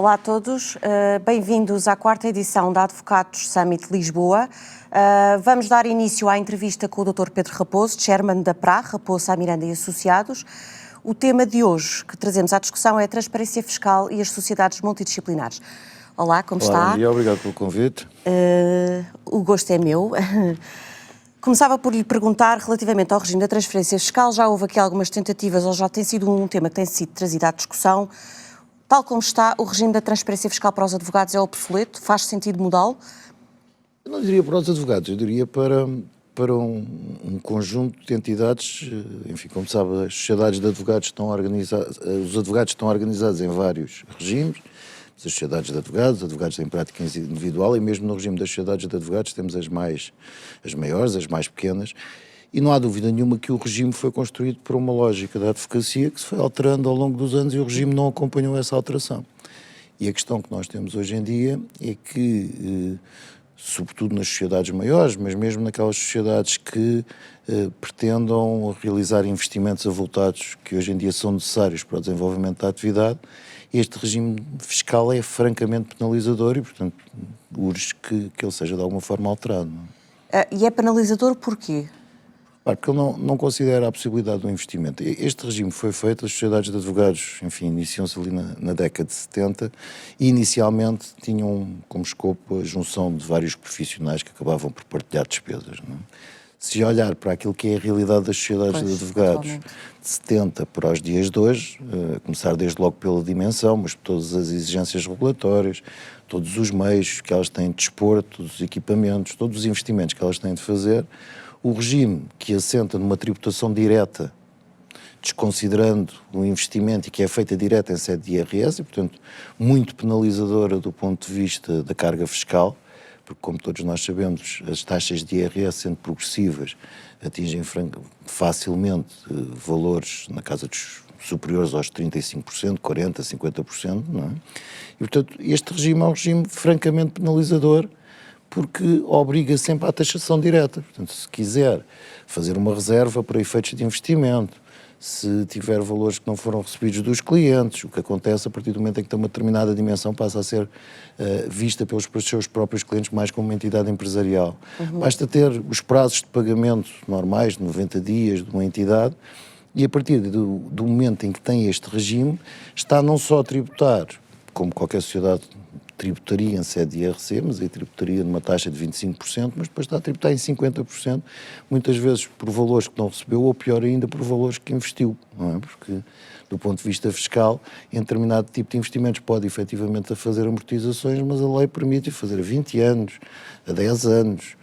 Olá a todos, bem-vindos à quarta edição da Advocados Summit Lisboa. Vamos dar início à entrevista com o Dr. Pedro Raposo, chairman da PRA, Raposo Sá Miranda e Associados. O tema de hoje que trazemos à discussão é a transparência fiscal e as sociedades multidisciplinares. Olá, como está? Olá, obrigado pelo convite. O gosto é meu. Começava por lhe perguntar relativamente ao regime da transferência fiscal. Já houve aqui algumas tentativas, ou já tem sido um tema que tem sido trazido à discussão. Tal como está, o regime da transparência fiscal para os advogados é obsoleto? Faz sentido mudá-lo? Eu não diria para os advogados, eu diria para um conjunto de entidades. Enfim, como sabe, as sociedades de advogados estão organizadas, os advogados estão organizados em vários regimes, as sociedades de advogados em prática individual, e mesmo no regime das sociedades de advogados temos as maiores, as mais pequenas, e não há dúvida nenhuma que o regime foi construído por uma lógica da advocacia que se foi alterando ao longo dos anos e o regime não acompanhou essa alteração. E a questão que nós temos hoje em dia é que, sobretudo nas sociedades maiores, mas mesmo naquelas sociedades que pretendam realizar investimentos avultados que hoje em dia são necessários para o desenvolvimento da atividade, este regime fiscal é francamente penalizador e, portanto, urge que ele seja de alguma forma alterado. E é penalizador porquê? Porque ele não considera a possibilidade do investimento. Este regime foi feito, as sociedades de advogados, enfim, iniciam-se ali na década de 70 e inicialmente tinham como escopo a junção de vários profissionais que acabavam por partilhar despesas. Não é? Se olhar para aquilo que é a realidade das sociedades de advogados de 70 para os dias de hoje, a começar desde logo pela dimensão, mas todas as exigências regulatórias, todos os meios que elas têm de dispor, todos os equipamentos, todos os investimentos que elas têm de fazer, o regime que assenta numa tributação direta, desconsiderando o investimento e que é feita direta em sede de IRS, e portanto muito penalizadora do ponto de vista da carga fiscal, porque como todos nós sabemos, as taxas de IRS sendo progressivas atingem facilmente valores na casa dos superiores aos 35%, 40%, 50%, não é? E portanto este regime é um regime francamente penalizador, porque obriga sempre à taxação direta. Portanto, se quiser fazer uma reserva para efeitos de investimento, se tiver valores que não foram recebidos dos clientes, o que acontece a partir do momento em que tem uma determinada dimensão passa a ser vista pelos seus próprios clientes mais como uma entidade empresarial. Basta ter os prazos de pagamento normais, de 90 dias, de uma entidade, e a partir do momento em que tem este regime, está não só a tributar, como qualquer sociedade tributaria em sede de IRC, mas aí tributaria numa taxa de 25%, mas depois está a tributar em 50%, muitas vezes por valores que não recebeu, ou pior ainda, por valores que investiu, não é? Porque, do ponto de vista fiscal, em determinado tipo de investimentos pode efetivamente fazer amortizações, mas a lei permite fazer a 20 anos, a 10 anos,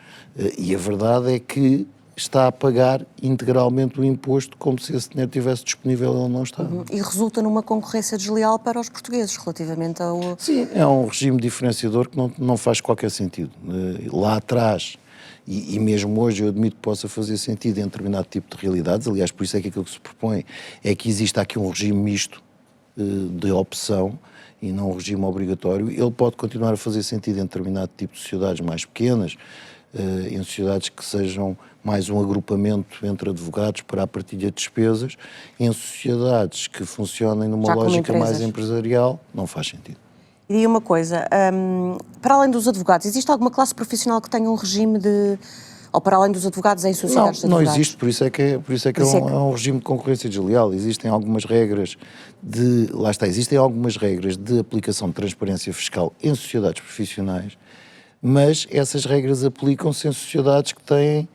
e a verdade é que está a pagar integralmente o imposto como se esse dinheiro estivesse disponível ou não está. E resulta numa concorrência desleal para os portugueses relativamente ao... Sim, é um regime diferenciador que não faz qualquer sentido. Lá atrás, e mesmo hoje eu admito que possa fazer sentido em determinado tipo de realidades, aliás, por isso é que aquilo que se propõe é que exista aqui um regime misto de opção e não um regime obrigatório. Ele pode continuar a fazer sentido em determinado tipo de sociedades mais pequenas, em sociedades que sejam mais um agrupamento entre advogados para a partilha de despesas, em sociedades que funcionem numa lógica mais empresarial, não faz sentido. E uma coisa, para além dos advogados, existe alguma classe profissional que tenha um regime de... ou para além dos advogados em sociedades de advogados? Não existe, por isso é que é um regime de concorrência desleal. Existem algumas regras existem algumas regras de aplicação de transparência fiscal em sociedades profissionais, mas essas regras aplicam-se em sociedades que têm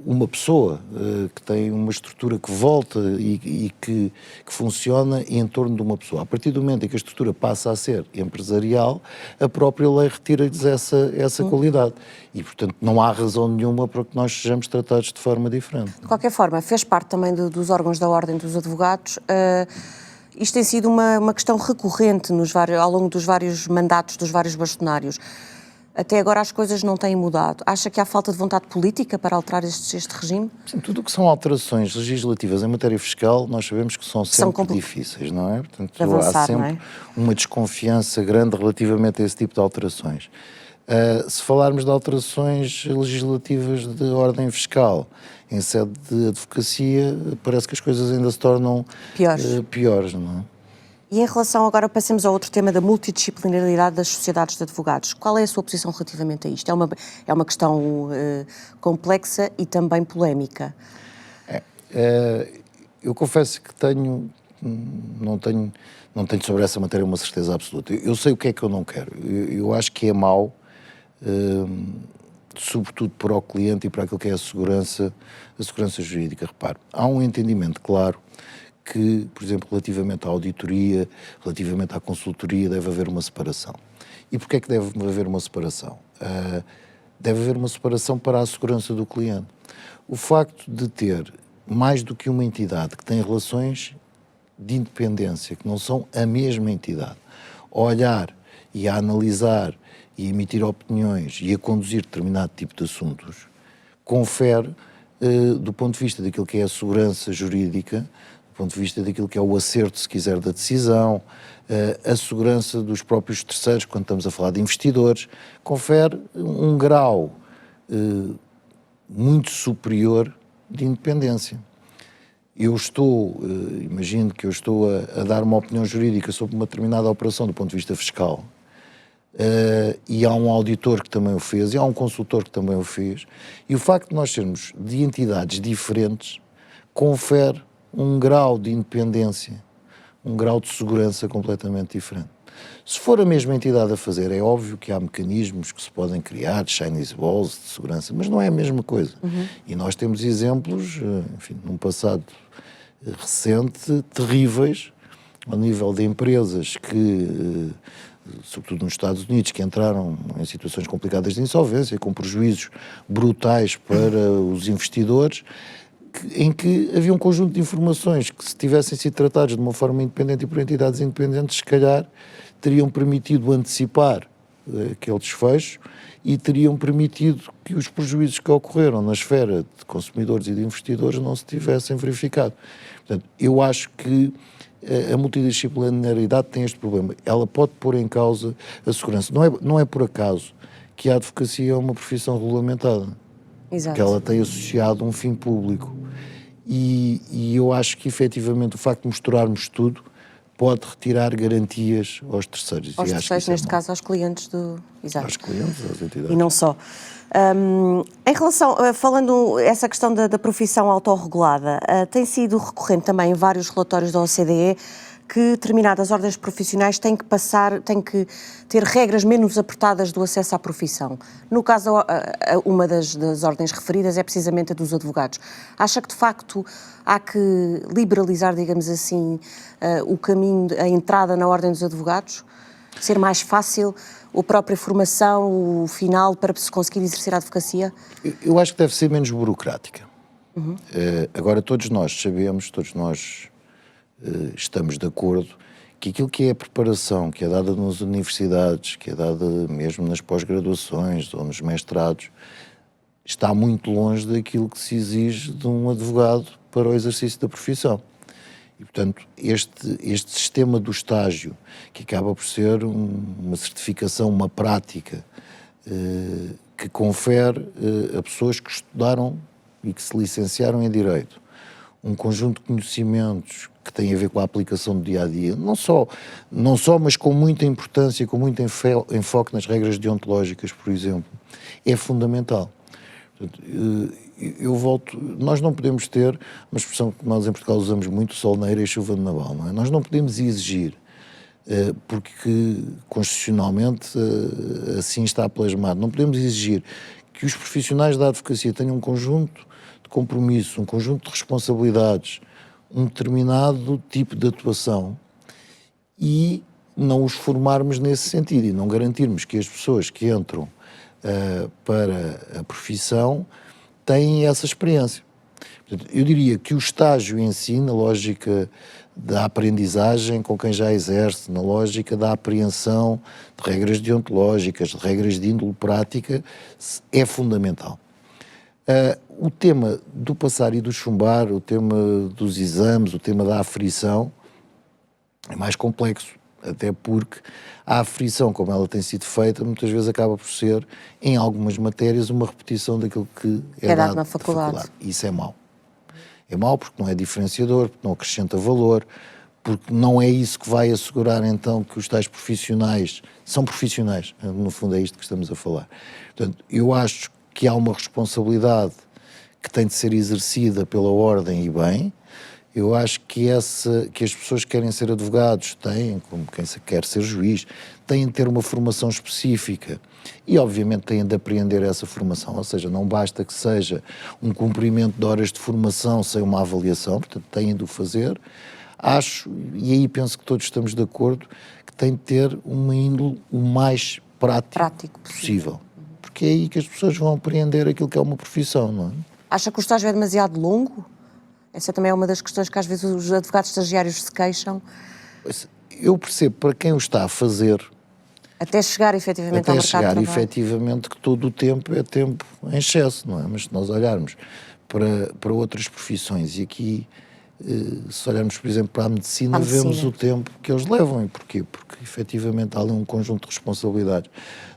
uma pessoa, que tem uma estrutura que volta e que funciona em torno de uma pessoa. A partir do momento em que a estrutura passa a ser empresarial, a própria lei retira-lhes essa qualidade. E, portanto, não há razão nenhuma para que nós sejamos tratados de forma diferente. De qualquer forma, fez parte também dos órgãos da Ordem dos Advogados. Isto tem sido uma questão recorrente ao longo dos vários mandatos dos vários bastonários. Até agora as coisas não têm mudado. Acha que há falta de vontade política para alterar este regime? Sim, tudo o que são alterações legislativas em matéria fiscal, nós sabemos que são sempre difíceis, não é? Portanto, há sempre uma desconfiança grande relativamente a esse tipo de alterações. Se falarmos de alterações legislativas de ordem fiscal em sede de advocacia, parece que as coisas ainda se tornam piores, não é? E em relação, agora passemos ao outro tema da multidisciplinaridade das sociedades de advogados. Qual é a sua posição relativamente a isto? É uma questão complexa e também polémica. Eu confesso que não tenho sobre essa matéria uma certeza absoluta. Eu sei o que é que eu não quero. Eu acho que é mau, sobretudo para o cliente e para aquilo que é a segurança jurídica. Repare, há um entendimento claro que, por exemplo, relativamente à auditoria, relativamente à consultoria, deve haver uma separação. E porquê é que deve haver uma separação? Deve haver uma separação para a segurança do cliente. O facto de ter mais do que uma entidade que tem relações de independência, que não são a mesma entidade, a olhar e a analisar e a emitir opiniões e a conduzir determinado tipo de assuntos, confere, do ponto de vista daquilo que é a segurança jurídica, do ponto de vista daquilo que é o acerto, se quiser, da decisão, a segurança dos próprios terceiros, quando estamos a falar de investidores, confere um grau muito superior de independência. Imagino que eu estou a dar uma opinião jurídica sobre uma determinada operação do ponto de vista fiscal, e há um auditor que também o fez, e há um consultor que também o fez, e o facto de nós sermos de entidades diferentes confere um grau de independência, um grau de segurança completamente diferente. Se for a mesma entidade a fazer, é óbvio que há mecanismos que se podem criar, Chinese walls de segurança, mas não é a mesma coisa. E nós temos exemplos, enfim, num passado recente, terríveis, ao nível de empresas que, sobretudo nos Estados Unidos, que entraram em situações complicadas de insolvência, com prejuízos brutais para os investidores, em que havia um conjunto de informações que, se tivessem sido tratados de uma forma independente e por entidades independentes, se calhar teriam permitido antecipar aquele desfecho e teriam permitido que os prejuízos que ocorreram na esfera de consumidores e de investidores não se tivessem verificado. Portanto, eu acho que a multidisciplinaridade tem este problema. Ela pode pôr em causa a segurança. Não é por acaso que a advocacia é uma profissão regulamentada. Exato. Que ela tem associado um fim público. E eu acho que, efetivamente, o facto de misturarmos tudo pode retirar garantias aos terceiros. Aos terceiros, neste caso, aos clientes do... Exato. Aos clientes, às entidades. E não só. Em relação, falando essa questão da profissão autorregulada, tem sido recorrente também em vários relatórios da OCDE que determinadas ordens profissionais têm que ter regras menos apertadas do acesso à profissão. No caso, uma das ordens referidas é precisamente a dos advogados. Acha que, de facto, há que liberalizar, digamos assim, o caminho, a entrada na ordem dos advogados? Ser mais fácil a própria formação, o final, para se conseguir exercer a advocacia? Eu acho que deve ser menos burocrática. Agora, todos nós sabemos, estamos de acordo que aquilo que é a preparação que é dada nas universidades, que é dada mesmo nas pós-graduações ou nos mestrados, está muito longe daquilo que se exige de um advogado para o exercício da profissão. E, portanto, este sistema do estágio, que acaba por ser uma certificação, uma prática, que confere a pessoas que estudaram e que se licenciaram em Direito um conjunto de conhecimentos que têm a ver com a aplicação do dia-a-dia, não só, mas com muita importância, com muito enfoque nas regras deontológicas, por exemplo, é fundamental. Portanto, nós não podemos ter uma expressão que nós em Portugal usamos muito, sol na eira e chuva de naval, não é? Nós não podemos exigir, porque constitucionalmente assim está plasmado, não podemos exigir que os profissionais da advocacia tenham um conjunto de compromissos, um conjunto de responsabilidades, um determinado tipo de atuação e não os formarmos nesse sentido e não garantirmos que as pessoas que entram para a profissão têm essa experiência. Portanto, eu diria que o estágio em si, na lógica da aprendizagem com quem já exerce, na lógica da apreensão de regras deontológicas, de regras de índole prática, é fundamental. O tema do passar e do chumbar, o tema dos exames, o tema da aferição é mais complexo, até porque a aferição, como ela tem sido feita, muitas vezes acaba por ser, em algumas matérias, uma repetição daquilo que é dado na faculdade. Isso é mau. É mau porque não é diferenciador, porque não acrescenta valor, porque não é isso que vai assegurar então que os tais profissionais são profissionais, no fundo é isto que estamos a falar. Portanto, eu acho que há uma responsabilidade que tem de ser exercida pela ordem e bem. Eu acho que as pessoas que querem ser advogados têm, como quem quer ser juiz, têm de ter uma formação específica e obviamente têm de apreender essa formação, ou seja, não basta que seja um cumprimento de horas de formação sem uma avaliação, portanto têm de o fazer. Acho, e aí penso que todos estamos de acordo, que tem de ter uma índole o mais prático possível, porque é aí que as pessoas vão apreender aquilo que é uma profissão, não é? Acha que o estágio é demasiado longo? Essa também é uma das questões que às vezes os advogados estagiários se queixam. Eu percebo para quem o está a fazer, até chegar efetivamente ao mercado de trabalho. Efetivamente que todo o tempo é tempo em excesso, não é? Mas se nós olharmos para outras profissões, e aqui se olharmos, por exemplo, para a medicina, vemos o tempo que eles levam. E porquê? Porque efetivamente há ali um conjunto de responsabilidades.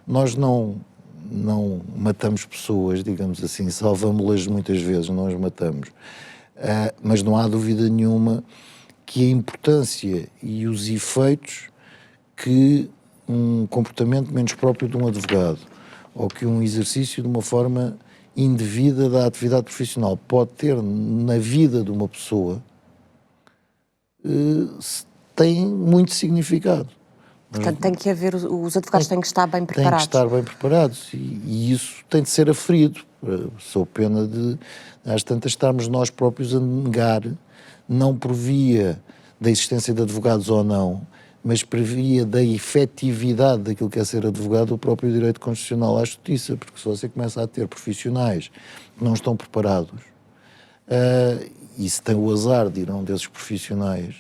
Nós não matamos pessoas, digamos assim, salvamos-las muitas vezes, não as matamos. Mas não há dúvida nenhuma que a importância e os efeitos que um comportamento menos próprio de um advogado ou que um exercício de uma forma indevida da atividade profissional pode ter na vida de uma pessoa tem muito significado. Portanto, tem que haver, os advogados têm que estar bem preparados. Têm que estar bem preparados e isso tem de ser aferido, sob pena de, às tantas, estarmos nós próprios a negar, não por via da existência de advogados ou não, mas por via da efetividade daquilo que é ser advogado, o próprio direito constitucional à justiça, porque se você começa a ter profissionais que não estão preparados, e se tem o azar de ir a um desses profissionais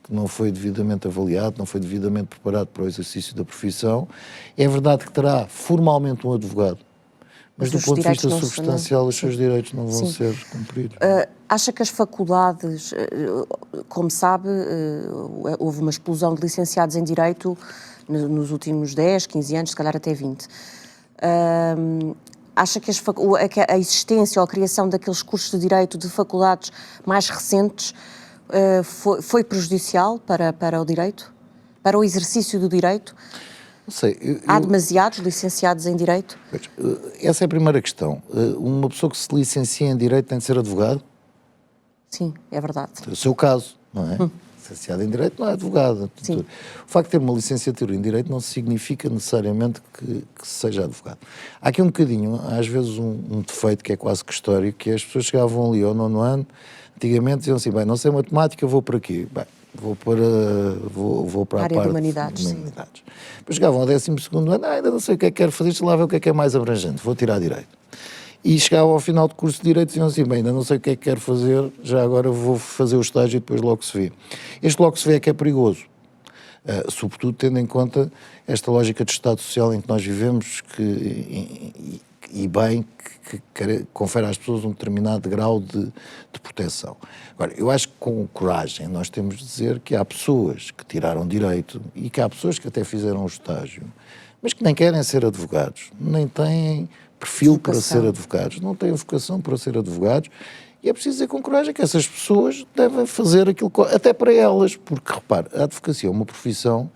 que não foi devidamente avaliado, não foi devidamente preparado para o exercício da profissão, é verdade que terá formalmente um advogado, mas do ponto de vista substancial os seus direitos não vão ser cumpridos. Acha que as faculdades, como sabe, houve uma explosão de licenciados em Direito nos últimos 10, 15 anos, se calhar até 20. Acha que a existência ou a criação daqueles cursos de Direito de faculdades mais recentes foi prejudicial para o direito? Para o exercício do direito? Não sei, há demasiados licenciados em Direito? Essa é a primeira questão. Uma pessoa que se licencia em Direito tem de ser advogado? Sim, é verdade. É o seu caso, não é? Licenciado em Direito não é advogado. Sim. O facto de ter uma licenciatura em Direito não significa necessariamente que seja advogado. Há aqui um bocadinho, às vezes, um defeito que é quase que histórico, que as pessoas chegavam ali ao 9º ano, antigamente diziam assim, bem, não sei matemática, vou para aqui. Bem, vou para a área parte de humanidades. Depois chegavam ao 12º ano, ainda não sei o que é que quero fazer, deixa lá ver o que é mais abrangente, vou tirar Direito. E chegavam ao final do curso de Direito e diziam assim, bem, ainda não sei o que é que quero fazer, já agora vou fazer o estágio e depois logo se vê. Este logo se vê é que é perigoso, sobretudo tendo em conta esta lógica de Estado Social em que nós vivemos, que confere às pessoas um determinado grau de proteção. Agora, eu acho que com coragem nós temos de dizer que há pessoas que tiraram Direito e que há pessoas que até fizeram o estágio, mas que nem querem ser advogados, nem têm perfil para ser advogados, não têm vocação para ser advogados, e é preciso dizer com coragem que essas pessoas devem fazer aquilo, até para elas, porque, repare, a advocacia é uma profissão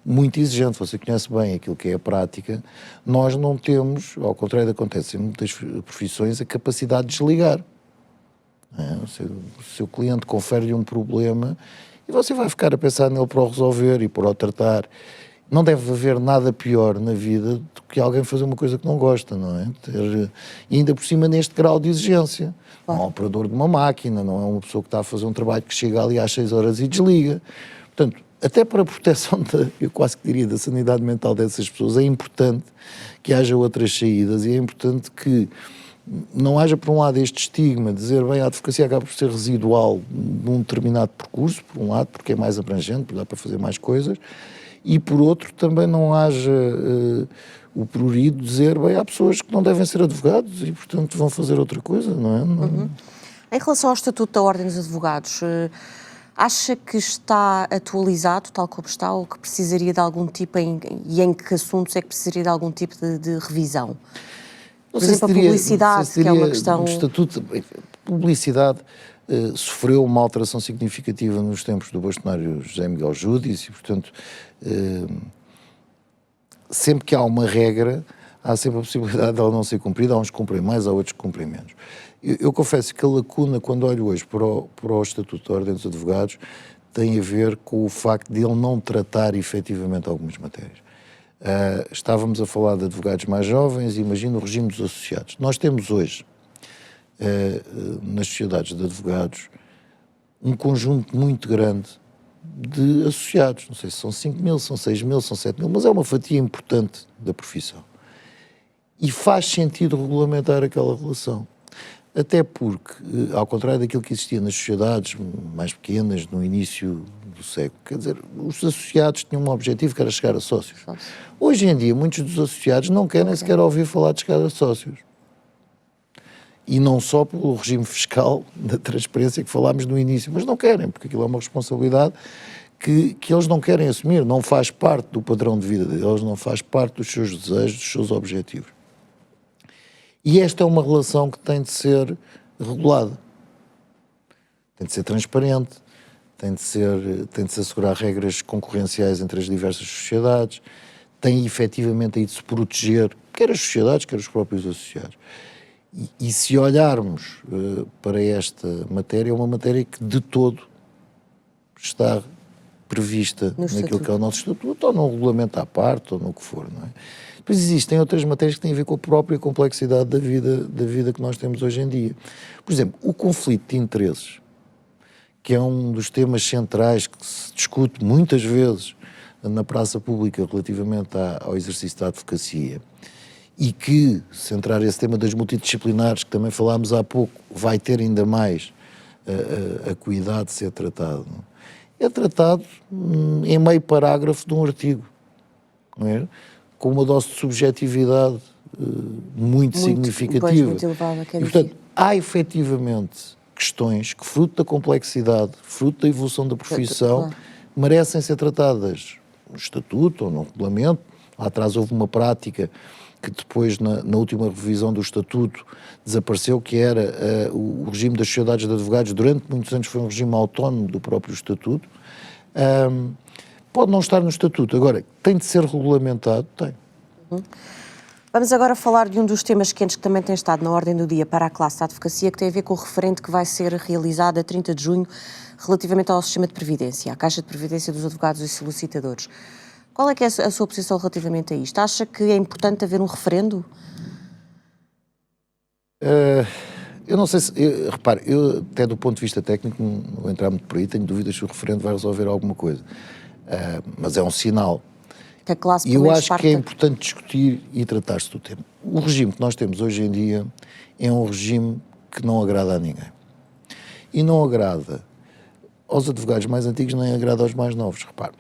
muito exigente, você conhece bem aquilo que é a prática, nós não temos, ao contrário do que acontece em muitas profissões, a capacidade de desligar. O seu cliente confere-lhe um problema e você vai ficar a pensar nele para o resolver e para o tratar. Não deve haver nada pior na vida do que alguém fazer uma coisa que não gosta, não é? E ainda por cima neste grau de exigência. Não é um operador de uma máquina, não é uma pessoa que está a fazer um trabalho que chega ali às 6 horas e desliga. Portanto, até para a proteção, eu quase que diria, da sanidade mental dessas pessoas, é importante que haja outras saídas e é importante que não haja, por um lado, este estigma de dizer, bem, a advocacia acaba por ser residual num determinado percurso, por um lado, porque é mais abrangente, porque dá para fazer mais coisas, e por outro também não haja o prurido de dizer, bem, há pessoas que não devem ser advogados e portanto vão fazer outra coisa, não é? Uhum. Em relação ao Estatuto da Ordem dos Advogados, acha que está atualizado tal como está ou que precisaria de algum tipo, e em que assuntos é que precisaria de algum tipo de revisão? Por exemplo, a publicidade, que é uma questão... O Estatuto, publicidade, sofreu uma alteração significativa nos tempos do bastonário José Miguel Júdice e, portanto, sempre que há uma regra, há sempre a possibilidade dela não ser cumprida, há uns que cumprem mais, há outros que cumprem menos. Eu confesso que a lacuna, quando olho hoje para o Estatuto da Ordem dos Advogados, tem a ver com o facto de ele não tratar efetivamente algumas matérias. Estávamos a falar de advogados mais jovens, imagino o regime dos associados. Nós temos hoje, nas sociedades de advogados, um conjunto muito grande de associados. Não sei se são 5 mil, são 6 mil, são 7 mil, mas é uma fatia importante da profissão. E faz sentido regulamentar aquela relação. Até porque, ao contrário daquilo que existia nas sociedades mais pequenas, no início do século, quer dizer, os associados tinham um objetivo que era chegar a sócios. Hoje em dia, muitos dos associados não querem sequer ouvir falar de chegar a sócios. E não só pelo regime fiscal da transparência que falámos no início, mas não querem, porque aquilo é uma responsabilidade que eles não querem assumir, não faz parte do padrão de vida deles, não faz parte dos seus desejos, dos seus objetivos. E esta é uma relação que tem de ser regulada, tem de ser transparente, tem de se assegurar regras concorrenciais entre as diversas sociedades, tem efetivamente aí de se proteger, quer as sociedades, quer os próprios associados. E se olharmos para esta matéria, é uma matéria que de todo está prevista naquilo que é o nosso estatuto, ou num regulamento à parte, ou no que for, não é? Depois existem outras matérias que têm a ver com a própria complexidade da vida que nós temos hoje em dia. Por exemplo, o conflito de interesses, que é um dos temas centrais que se discute muitas vezes na praça pública relativamente ao exercício da advocacia, e que, se entrar esse tema das multidisciplinares, que também falámos há pouco, vai ter ainda mais a cuidado de ser tratado. É tratado em meio parágrafo de um artigo, não é? Com uma dose de subjetividade muito significativa. Muito elevada, e, portanto, há efetivamente questões que, fruto da complexidade, fruto da evolução da profissão, merecem ser tratadas no estatuto ou no regulamento. Lá atrás houve uma prática que depois, na última revisão do estatuto, desapareceu, que era o regime das sociedades de advogados. Durante muitos anos foi um regime autónomo do próprio estatuto. Pode não estar no estatuto. Agora, tem de ser regulamentado? Tem. Vamos agora falar de um dos temas quentes que também tem estado na ordem do dia para a classe da advocacia, que tem a ver com o referendo que vai ser realizado a 30 de junho relativamente ao sistema de previdência, à Caixa de Previdência dos Advogados e Solicitadores. Qual é que é a sua posição relativamente a isto? Acha que é importante haver um referendo? Eu não sei se... repare, eu até do ponto de vista técnico, não vou entrar muito por aí, tenho dúvidas se o referendo vai resolver alguma coisa. Mas é um sinal. Que a classe, e eu acho que é importante discutir e tratar-se do tema. O regime que nós temos hoje em dia é um regime que não agrada a ninguém. E não agrada aos advogados mais antigos, nem agrada aos mais novos. Repare,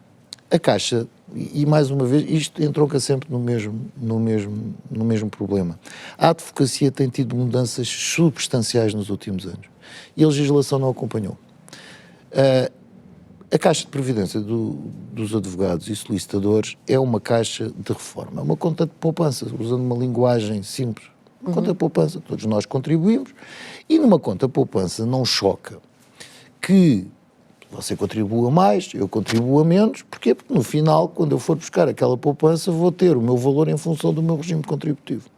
a Caixa, e mais uma vez, isto entronca sempre no mesmo problema. A advocacia tem tido mudanças substanciais nos últimos anos e a legislação não acompanhou. A Caixa de Previdência dos Advogados e Solicitadores é uma caixa de reforma, é uma conta de poupança, usando uma linguagem simples. Uma conta de poupança, todos nós contribuímos, e numa conta de poupança não choca que você contribua mais, eu contribua menos. Porquê? Porque no final, quando eu for buscar aquela poupança, vou ter o meu valor em função do meu regime contributivo.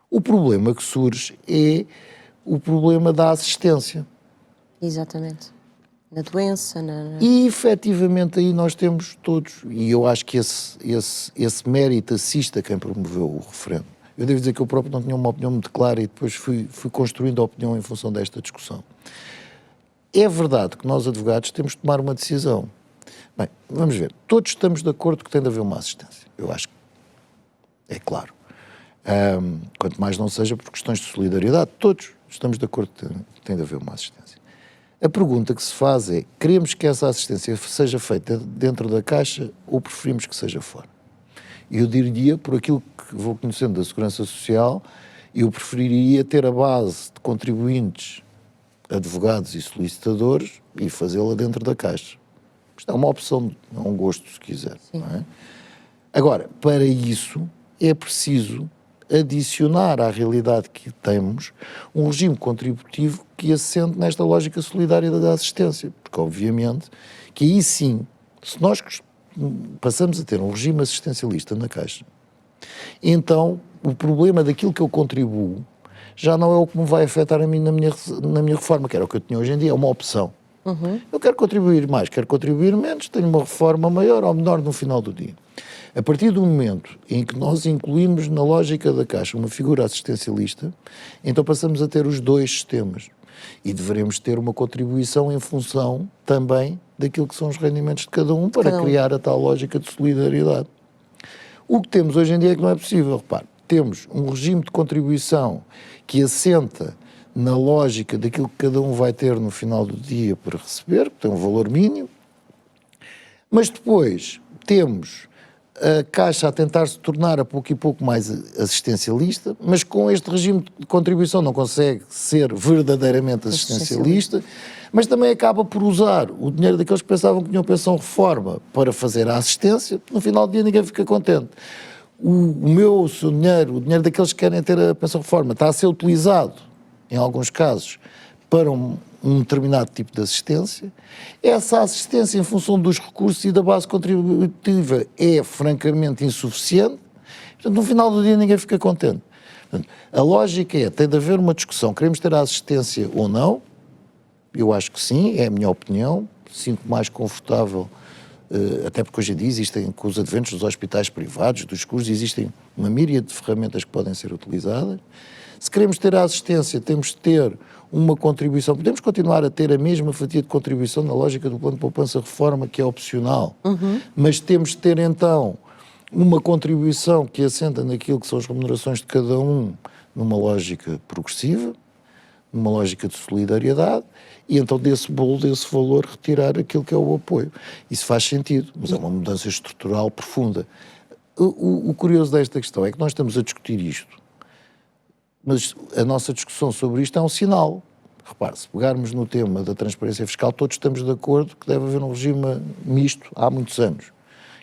O problema que surge é o problema da assistência. Exatamente. Na doença, E efetivamente aí nós temos todos, e eu acho que esse mérito assiste a quem promoveu o referendo. Eu devo dizer que eu próprio não tinha uma opinião muito clara e depois fui construindo a opinião em função desta discussão. É verdade que nós, advogados, temos de tomar uma decisão. Bem, vamos ver. Todos estamos de acordo que tem de haver uma assistência. Eu acho que é claro. Quanto mais não seja por questões de solidariedade, todos estamos de acordo que tem de haver uma assistência. A pergunta que se faz é, queremos que essa assistência seja feita dentro da Caixa ou preferimos que seja fora? Eu diria, por aquilo que vou conhecendo da Segurança Social, eu preferiria ter a base de contribuintes, advogados e solicitadores e fazê-la dentro da Caixa. Isto é uma opção, é um gosto, se quiser. Não é? Agora, para isso é preciso adicionar à realidade que temos um regime contributivo que que assente nesta lógica solidária da assistência, porque obviamente que aí sim, se nós passamos a ter um regime assistencialista na Caixa, então o problema daquilo que eu contribuo já não é o que me vai afetar a mim na minha reforma, que era o que eu tinha hoje em dia, é uma opção. Eu quero contribuir mais, quero contribuir menos, tenho uma reforma maior ou menor no final do dia. A partir do momento em que nós incluímos na lógica da Caixa uma figura assistencialista, então passamos a ter os dois sistemas e deveremos ter uma contribuição em função também daquilo que são os rendimentos de cada um para criar a tal lógica de solidariedade. O que temos hoje em dia é que não é possível. Repare, temos um regime de contribuição que assenta na lógica daquilo que cada um vai ter no final do dia para receber, que tem um valor mínimo, mas depois temos a Caixa a tentar se tornar a pouco e pouco mais assistencialista, mas com este regime de contribuição não consegue ser verdadeiramente assistencialista, mas também acaba por usar o dinheiro daqueles que pensavam que tinham pensão reforma para fazer a assistência. No final do dia ninguém fica contente. O seu dinheiro, o dinheiro daqueles que querem ter a pensão reforma, está a ser utilizado, em alguns casos, para um determinado tipo de assistência. Essa assistência, em função dos recursos e da base contributiva, é francamente insuficiente. Portanto, no final do dia ninguém fica contente. Portanto, a lógica tem de haver uma discussão. Queremos ter a assistência ou não? Eu acho que sim, é a minha opinião. Sinto mais confortável, até porque hoje em dia existem, com os adventos dos hospitais privados, dos cursos, existem uma míriade de ferramentas que podem ser utilizadas. Se queremos ter a assistência, temos de ter uma contribuição. Podemos continuar a ter a mesma fatia de contribuição na lógica do plano de poupança-reforma, que é opcional, mas temos de ter então uma contribuição que assenta naquilo que são as remunerações de cada um, numa lógica progressiva, numa lógica de solidariedade, e então desse bolo, desse valor, retirar aquilo que é o apoio. Isso faz sentido, mas é uma mudança estrutural profunda. O curioso desta questão é que nós estamos a discutir isto, mas a nossa discussão sobre isto é um sinal. Repare, se pegarmos no tema da transparência fiscal, todos estamos de acordo que deve haver um regime misto há muitos anos.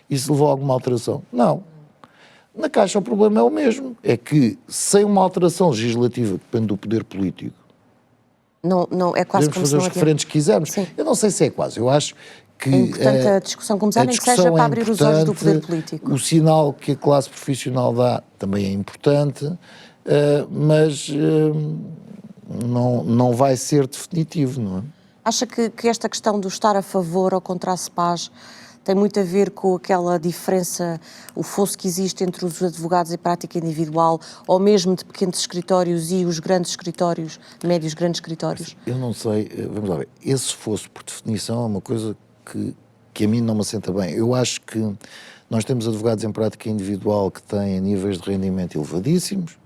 Isso levou a alguma alteração? Não. Na Caixa o problema é o mesmo. É que, sem uma alteração legislativa que depende do poder político, não é quase podemos como fazer os referentes que quisermos. Sim. Eu não sei se é quase. Eu acho que é importante a discussão começar, nem que seja para abrir os olhos do poder político. O sinal que a classe profissional dá também é importante, mas não vai ser definitivo, não é? Acha que esta questão do estar a favor ou contra a CEPAS tem muito a ver com aquela diferença, o fosso que existe entre os advogados e prática individual, ou mesmo de pequenos escritórios e os grandes escritórios, médios grandes escritórios? Eu não sei, vamos lá ver, esse fosso, por definição, é uma coisa que a mim não me assenta bem. Eu acho que nós temos advogados em prática individual que têm níveis de rendimento elevadíssimos,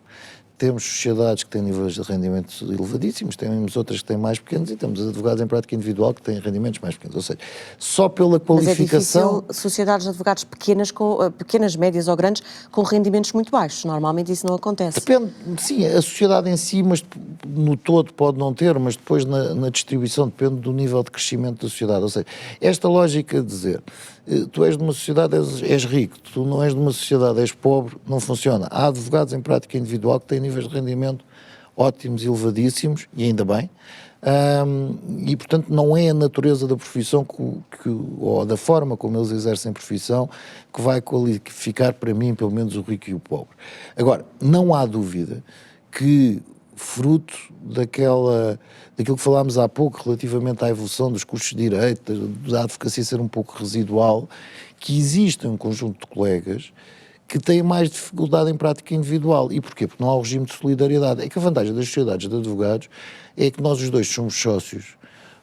temos sociedades que têm níveis de rendimento elevadíssimos, temos outras que têm mais pequenos e temos advogados em prática individual que têm rendimentos mais pequenos. Ou seja, só pela qualificação... Mas é difícil sociedades de advogados pequenas, médias ou grandes, com rendimentos muito baixos. Normalmente isso não acontece. Depende, sim, a sociedade em si, mas no todo pode não ter, mas depois na distribuição depende do nível de crescimento da sociedade. Ou seja, esta lógica de dizer, tu és de uma sociedade, és rico, tu não és de uma sociedade, és pobre, não funciona. Há advogados em prática individual que têm níveis de rendimento ótimos, elevadíssimos, e ainda bem, e portanto não é a natureza da profissão ou da forma como eles exercem a profissão que vai qualificar para mim pelo menos o rico e o pobre. Agora, não há dúvida que fruto daquilo que falámos há pouco relativamente à evolução dos cursos de direito, da advocacia ser um pouco residual, que existe um conjunto de colegas que têm mais dificuldade em prática individual. E porquê? Porque não há o regime de solidariedade. É que a vantagem das sociedades de advogados é que nós os dois somos sócios.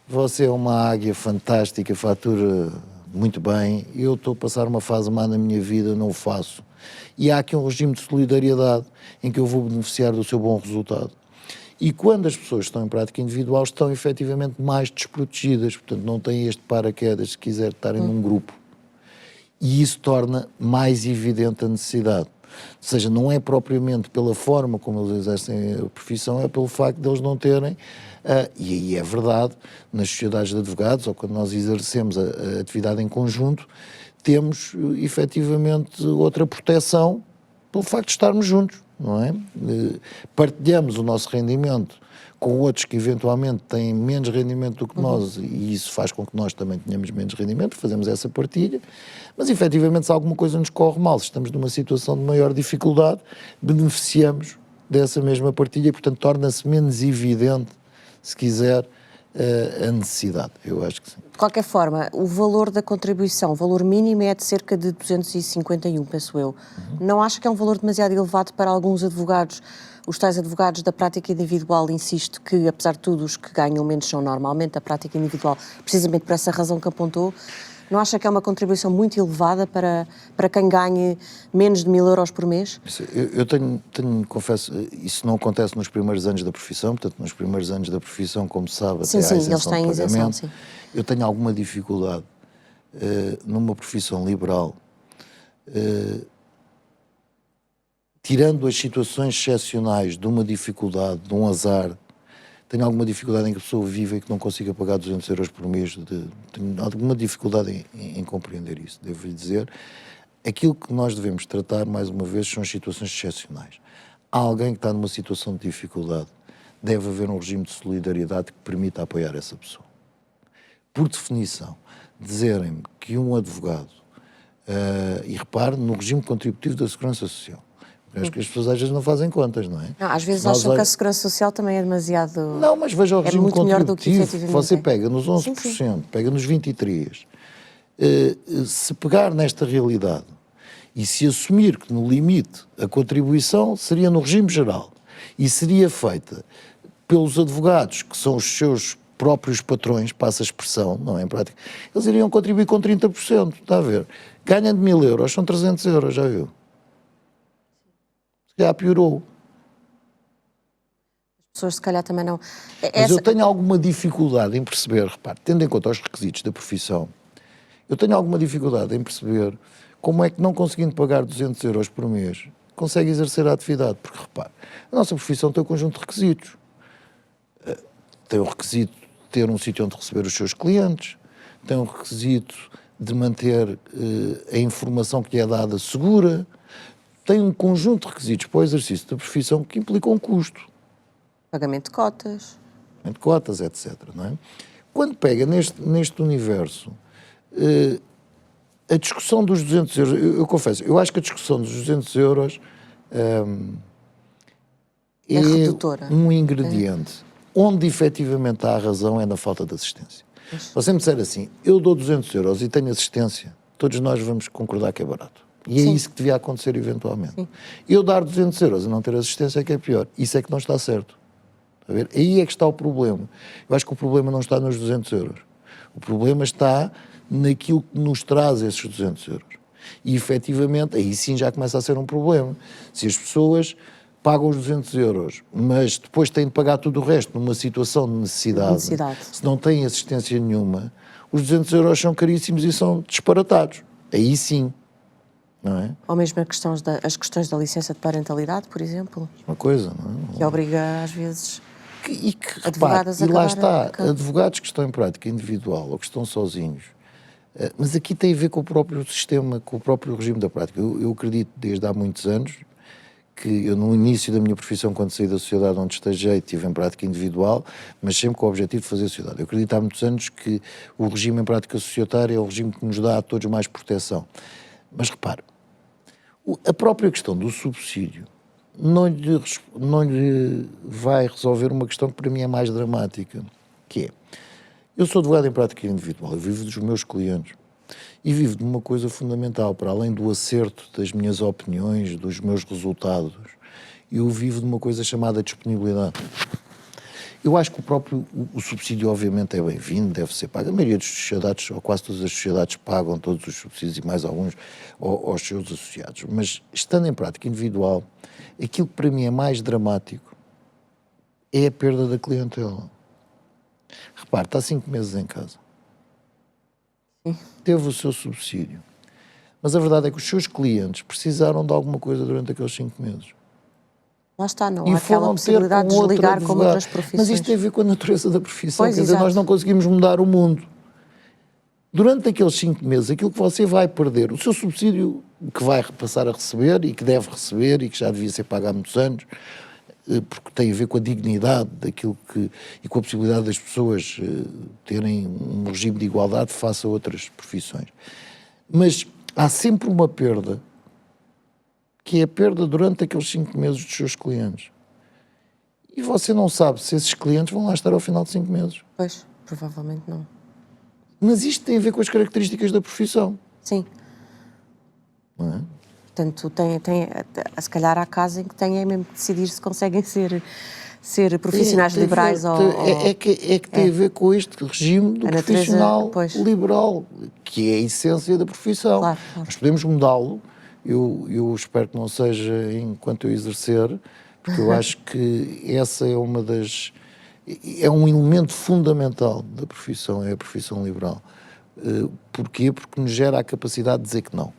Você é uma águia fantástica, fatura muito bem, eu estou a passar uma fase má na minha vida, não o faço. E há aqui um regime de solidariedade em que eu vou beneficiar do seu bom resultado. E quando as pessoas estão em prática individual, estão efetivamente mais desprotegidas, portanto não têm este paraquedas se quiser estarem num grupo. E isso torna mais evidente a necessidade. Ou seja, não é propriamente pela forma como eles exercem a profissão, é pelo facto de eles não terem, e aí é verdade, nas sociedades de advogados, ou quando nós exercemos a atividade em conjunto, temos efetivamente outra proteção pelo facto de estarmos juntos, não é? Partilhamos o nosso rendimento com outros que eventualmente têm menos rendimento do que nós, e isso faz com que nós também tenhamos menos rendimento, fazemos essa partilha, mas efetivamente se alguma coisa nos corre mal, se estamos numa situação de maior dificuldade, beneficiamos dessa mesma partilha e, portanto, torna-se menos evidente, se quiser, a necessidade. Eu acho que sim. De qualquer forma, o valor da contribuição, o valor mínimo é de cerca de 251, penso eu. Não acha que é um valor demasiado elevado para alguns advogados? Os tais advogados da prática individual, insisto que, apesar de tudo, os que ganham menos são normalmente a prática individual, precisamente por essa razão que apontou. Não acha que é uma contribuição muito elevada para quem ganhe menos de 1.000 euros por mês? Eu confesso, isso não acontece nos primeiros anos da profissão, portanto, nos primeiros anos da profissão, como sabe, sim, até sim, há isenção eles têm de pagamento. isenção, sim. Eu tenho alguma dificuldade numa profissão liberal, tirando as situações excepcionais de uma dificuldade, de um azar. Tenho alguma dificuldade em que a pessoa viva e que não consiga pagar 200 euros por mês. Tenho alguma dificuldade em compreender isso, devo-lhe dizer. Aquilo que nós devemos tratar, mais uma vez, são as situações excepcionais. Há alguém que está numa situação de dificuldade, deve haver um regime de solidariedade que permita apoiar essa pessoa. Por definição, dizerem-me que um advogado, e repare, no regime contributivo da Segurança Social, acho que as pessoas às vezes não fazem contas, não é? Não, às vezes acham que a Segurança Social também é demasiado... Não, mas veja o regime muito melhor do que contributivo, efetivamente você é. pega nos 11%, Sim. pega nos 23%, se pegar nesta realidade e se assumir que no limite a contribuição seria no regime geral e seria feita pelos advogados, que são os seus próprios patrões, passa a expressão, não é em prática, eles iriam contribuir com 30%, está a ver? Ganham de 1.000 euros, são 300 euros, já viu? Já piorou. As pessoas se calhar também não... Mas eu tenho alguma dificuldade em perceber, repare, tendo em conta os requisitos da profissão, eu tenho alguma dificuldade em perceber como é que, não conseguindo pagar 200 euros por mês, consegue exercer a atividade. Porque, repare, a nossa profissão tem um conjunto de requisitos. Tem o requisito de ter um sítio onde receber os seus clientes, tem um requisito de manter a informação que lhe é dada segura, tem um conjunto de requisitos para o exercício da profissão que implica um custo. Pagamento de cotas. Pagamento de cotas, etc. Não é? Quando pega neste universo, a discussão dos 200 euros, eu confesso, eu acho que a discussão dos 200 euros é redutora. Um ingrediente. Onde efetivamente há a razão é na falta de assistência. Se você me disser assim, eu dou 200 euros e tenho assistência, todos nós vamos concordar que é barato. E é isso que devia acontecer eventualmente. Sim. Eu dar 200 euros e não ter assistência é que é pior. Isso é que não está certo. Está a ver? Aí é que está o problema. Eu acho que o problema não está nos 200 euros. O problema está naquilo que nos traz esses 200 euros. E efetivamente, aí sim já começa a ser um problema. Se as pessoas pagam os 200 euros, mas depois têm de pagar tudo o resto numa situação de necessidade. Se não têm assistência nenhuma, os 200 euros são caríssimos e são disparatados. Aí sim. Não é? Ou mesmo as questões da licença de parentalidade, por exemplo. Uma coisa, não é? Que obriga, às vezes, advogados repare, a lá está, advogados que estão em prática individual ou que estão sozinhos, mas aqui tem a ver com o próprio sistema, com o próprio regime da prática. Eu acredito desde há muitos anos que eu, no início da minha profissão, quando saí da sociedade onde estagiei, estive em prática individual, mas sempre com o objetivo de fazer sociedade. Eu acredito há muitos anos que o regime em prática societária é o regime que nos dá a todos mais proteção. Mas repare, a própria questão do subsídio não lhe vai resolver uma questão que para mim é mais dramática, que é, eu sou advogado em prática individual, eu vivo dos meus clientes e vivo de uma coisa fundamental, para além do acerto das minhas opiniões, dos meus resultados, eu vivo de uma coisa chamada disponibilidade. Eu acho que o subsídio obviamente é bem-vindo, deve ser pago. A maioria das sociedades, ou quase todas as sociedades, pagam todos os subsídios e mais alguns aos seus associados. Mas, estando em prática individual, aquilo que para mim é mais dramático é a perda da clientela. Repare, está 5 meses em casa. Teve o seu subsídio. Mas a verdade é que os seus clientes precisaram de alguma coisa durante aqueles 5 meses. Lá está, não há aquela possibilidade de desligar como outras profissões. Mas isto tem a ver com a natureza da profissão. Pois, quer dizer, nós não conseguimos mudar o mundo. Durante aqueles 5 meses, aquilo que você vai perder, o seu subsídio que vai passar a receber e que deve receber e que já devia ser pago há muitos anos, porque tem a ver com a dignidade daquilo e com a possibilidade das pessoas terem um regime de igualdade face a outras profissões. Mas há sempre uma perda, que é a perda durante aqueles 5 meses dos seus clientes. E você não sabe se esses clientes vão lá estar ao final de 5 meses. Pois, provavelmente não. Mas isto tem a ver com as características da profissão. Sim. Não é? Portanto, se calhar há casos em que têm mesmo que decidir se conseguem ser profissionais liberais ou... É que tem a ver com este regime do profissional liberal, que é a essência da profissão. Claro. Nós podemos mudá-lo, eu espero que não seja enquanto eu exercer, porque eu acho que essa é uma das... É um elemento fundamental da profissão, é a profissão liberal. Porquê? Porque nos gera a capacidade de dizer que não.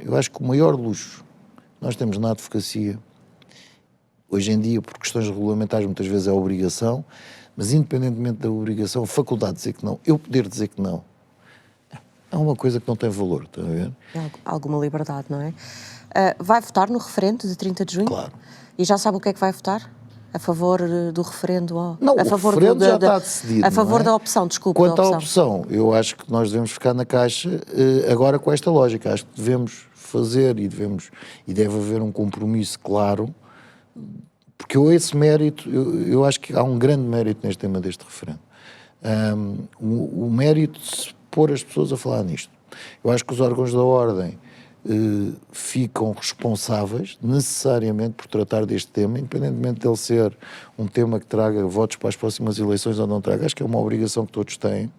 Eu acho que o maior luxo que nós temos na advocacia, hoje em dia, por questões regulamentares, muitas vezes é a obrigação, mas independentemente da obrigação, a faculdade de dizer que não, eu poder dizer que não, é uma coisa que não tem valor, está a ver? É alguma liberdade, não é? Vai votar no referendo de 30 de junho? Claro. E já sabe o que é que vai votar? A favor do referendo? Não, a favor o referendo já está decidido. A favor não é? da opção, desculpe. Quanto à opção, eu acho que nós devemos ficar na caixa agora com esta lógica. Acho que devemos fazer e deve haver um compromisso claro, porque esse mérito, eu acho que há um grande mérito neste tema deste referendo. O mérito de se pôr as pessoas a falar nisto. Eu acho que os órgãos da ordem ficam responsáveis necessariamente por tratar deste tema, independentemente dele ser um tema que traga votos para as próximas eleições ou não traga. Acho que é uma obrigação que todos têm.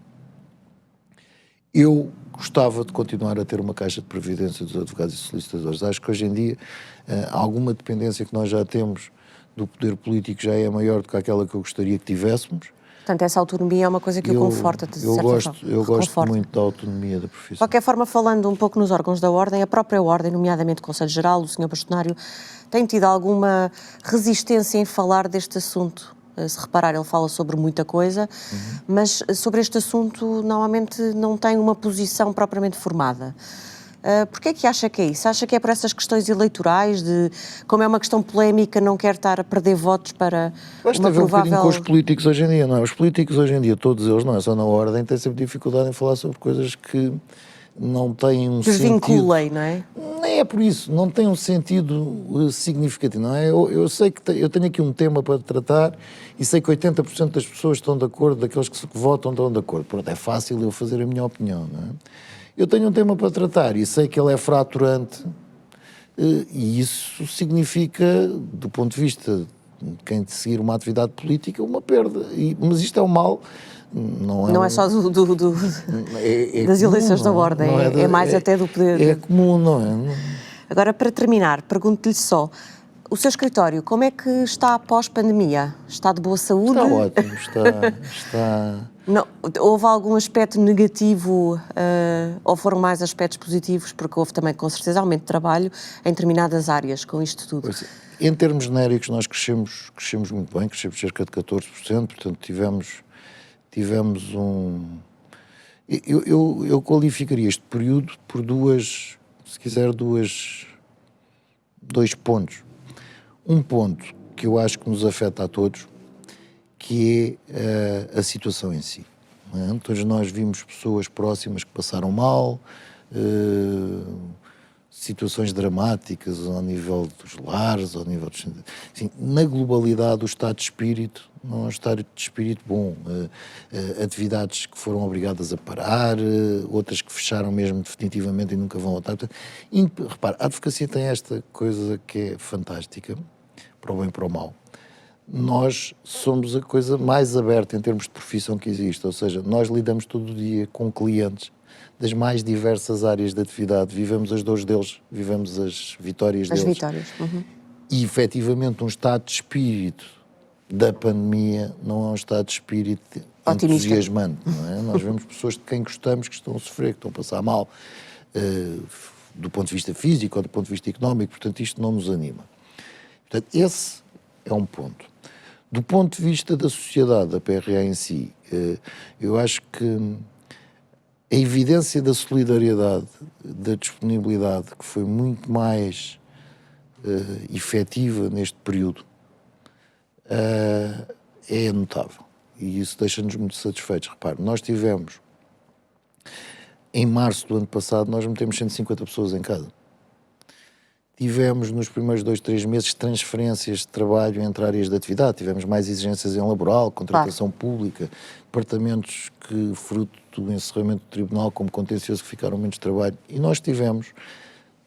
Eu gostava de continuar a ter uma caixa de previdência dos advogados e solicitadores. Acho que hoje em dia alguma dependência que nós já temos do poder político já é maior do que aquela que eu gostaria que tivéssemos. Portanto, essa autonomia é uma coisa que o conforta, de certa forma. Eu gosto muito da autonomia da profissão. De qualquer forma, falando um pouco nos órgãos da Ordem, a própria Ordem, nomeadamente o Conselho Geral, o Sr. Bastonário, tem tido alguma resistência em falar deste assunto? Se reparar, ele fala sobre muita coisa, mas sobre este assunto normalmente não tem uma posição propriamente formada. Porquê é que acha que é isso? Acha que é por essas questões eleitorais, de como é uma questão polémica, não quer estar a perder votos para uma provável... um bocadinho com os políticos hoje em dia, não é? Os políticos hoje em dia, todos eles, não é só na Ordem, têm sempre dificuldade em falar sobre coisas que não têm um sentido... Desvinculem, não é? Nem é por isso, não tem um sentido significativo, não é? Eu sei que eu tenho aqui um tema para tratar e sei que 80% das pessoas estão de acordo, daqueles que votam estão de acordo. Pronto, é fácil eu fazer a minha opinião, não é? Eu tenho um tema para tratar e sei que ele é fraturante e isso significa, do ponto de vista de quem seguir uma atividade política, uma perda. Mas isto é um mal, não é só das comum, eleições da Ordem, é mais até do poder. É comum, não é? Agora, para terminar, pergunto-lhe só, o seu escritório, como é que está pós-pandemia? Está de boa saúde? Está ótimo, está... Não, houve algum aspecto negativo ou foram mais aspectos positivos? Porque houve também, com certeza, aumento de trabalho em determinadas áreas com isto tudo. Pois, em termos genéricos, nós crescemos muito bem, crescemos cerca de 14%, portanto tivemos um... Eu qualificaria este período por dois pontos. Um ponto que eu acho que nos afeta a todos, que é a situação em si. Não é? Todos nós vimos pessoas próximas que passaram mal, situações dramáticas ao nível dos lares, ao nível dos... Assim, na globalidade, o estado de espírito não é um estado de espírito bom. Atividades que foram obrigadas a parar, outras que fecharam mesmo definitivamente e nunca vão voltar. Repare, a advocacia tem esta coisa que é fantástica, para o bem e para o mal. Nós somos a coisa mais aberta em termos de profissão que existe, ou seja, nós lidamos todo o dia com clientes das mais diversas áreas de atividade, vivemos as dores deles, vivemos as vitórias deles. As vitórias. E, efetivamente, um estado de espírito da pandemia não é um estado de espírito entusiasmante, não é? Nós vemos pessoas de quem gostamos que estão a sofrer, que estão a passar mal, do ponto de vista físico ou do ponto de vista económico, portanto, isto não nos anima. Portanto, esse é um ponto. Do ponto de vista da sociedade, da PRA em si, eu acho que a evidência da solidariedade, da disponibilidade, que foi muito mais efetiva neste período, é notável. E isso deixa-nos muito satisfeitos. Repare, nós tivemos, em março do ano passado, nós metemos 150 pessoas em casa. Tivemos nos primeiros 2, 3 meses transferências de trabalho entre áreas de atividade, tivemos mais exigências em laboral, contratação pública, departamentos que, fruto do encerramento do tribunal como contencioso, que ficaram menos trabalho, e nós tivemos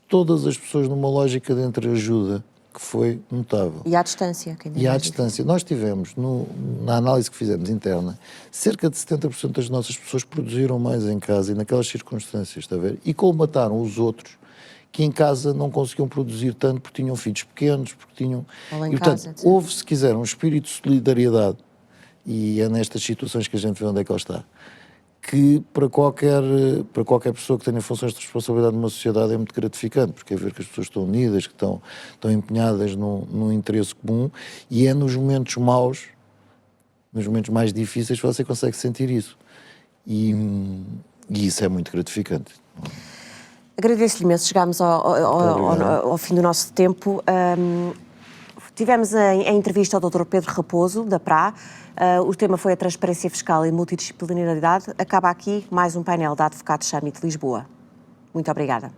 todas as pessoas numa lógica de entreajuda que foi notável. E à distância? Que ainda é E à mais distância. Nós tivemos, na análise que fizemos interna, cerca de 70% das nossas pessoas produziram mais em casa e naquelas circunstâncias, está a ver? E colmataram os outros que em casa não conseguiam produzir tanto porque tinham filhos pequenos, porque tinham... Ou em E, portanto, casa, etc. houve, se quiser, um espírito de solidariedade, e é nestas situações que a gente vê onde é que ele está, que para qualquer pessoa que tenha funções de responsabilidade numa sociedade é muito gratificante, porque é ver que as pessoas estão unidas, que estão empenhadas num interesse comum, e é nos momentos maus, nos momentos mais difíceis, que você consegue sentir isso. E isso é muito gratificante. Agradeço-lhe imenso, chegámos ao fim do nosso tempo. Tivemos a entrevista ao Dr. Pedro Raposo, da PRA. O tema foi a transparência fiscal e multidisciplinaridade. Acaba aqui mais um painel da Advocados Summit Lisboa. Muito obrigada.